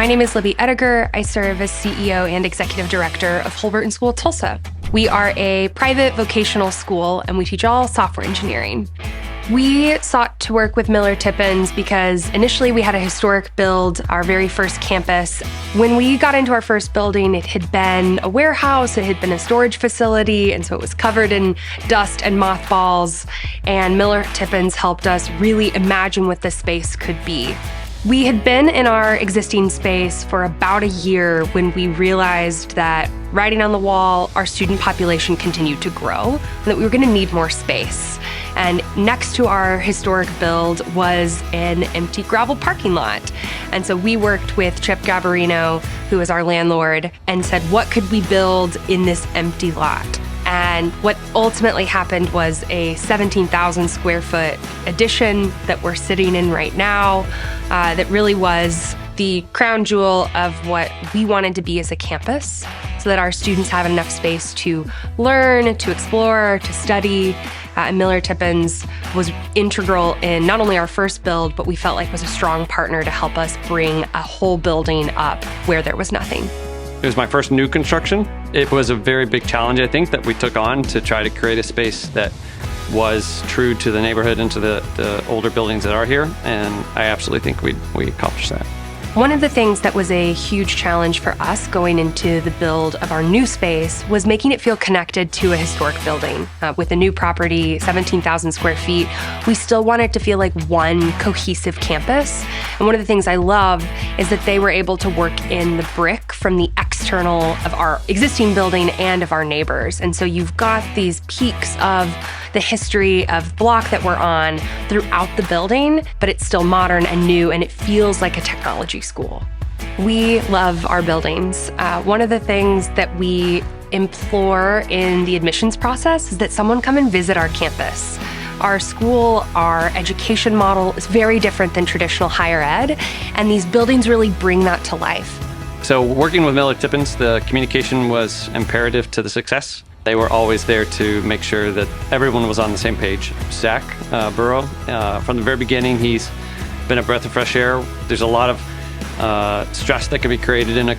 My name is Libby Ediger. I serve as CEO and Executive Director of Holberton School, Tulsa. We are a private vocational school, and we teach all software engineering. We sought to work with Miller Tippens because initially we had a historic build, our very first campus. When we got into our first building, it had been a warehouse, it had been a storage facility, and so it was covered in dust and mothballs. And Miller Tippens helped us really imagine what this space could be. We had been in our existing space for about a year when we realized that writing on the wall, our student population continued to grow, and that we were going to need more space. And next to our historic build was an empty gravel parking lot. And so we worked with Chip Gabarino, who is our landlord, and said, what could we build in this empty lot? And what ultimately happened was a 17,000 square foot addition that we're sitting in right now that really was the crown jewel of what we wanted to be as a campus, so that our students have enough space to learn, to explore, to study. And Miller Tippens was integral in not only our first build, but we felt like was a strong partner to help us bring a whole building up where there was nothing. It was my first new construction. It was a very big challenge, I think, that we took on to try to create a space that was true to the neighborhood and to the older buildings that are here. And I absolutely think we accomplished that. One of the things that was a huge challenge for us going into the build of our new space was making it feel connected to a historic building. With a new property, 17,000 square feet, we still wanted to feel like one cohesive campus. And one of the things I love is that they were able to work in the brick from the external of our existing building and of our neighbors. And so you've got these peaks of the history of block that we're on throughout the building, but it's still modern and new, and it feels like a technology school. We love our buildings. One of the things that we implore in the admissions process is that someone come and visit our campus. Our school, our education model is very different than traditional higher ed, and these buildings really bring that to life. So working with Miller Tippens, the communication was imperative to the success. They were always there to make sure that everyone was on the same page. Zach Burrow, from the very beginning, he's been a breath of fresh air. There's a lot of stress that can be created in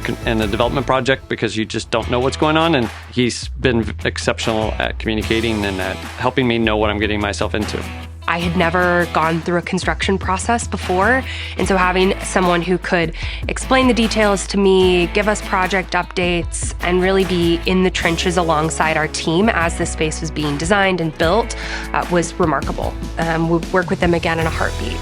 a development project because you just don't know what's going on, and he's been exceptional at communicating and at helping me know what I'm getting myself into. I had never gone through a construction process before, and so having someone who could explain the details to me, give us project updates, and really be in the trenches alongside our team as the space was being designed and built was remarkable. We'll work with them again in a heartbeat.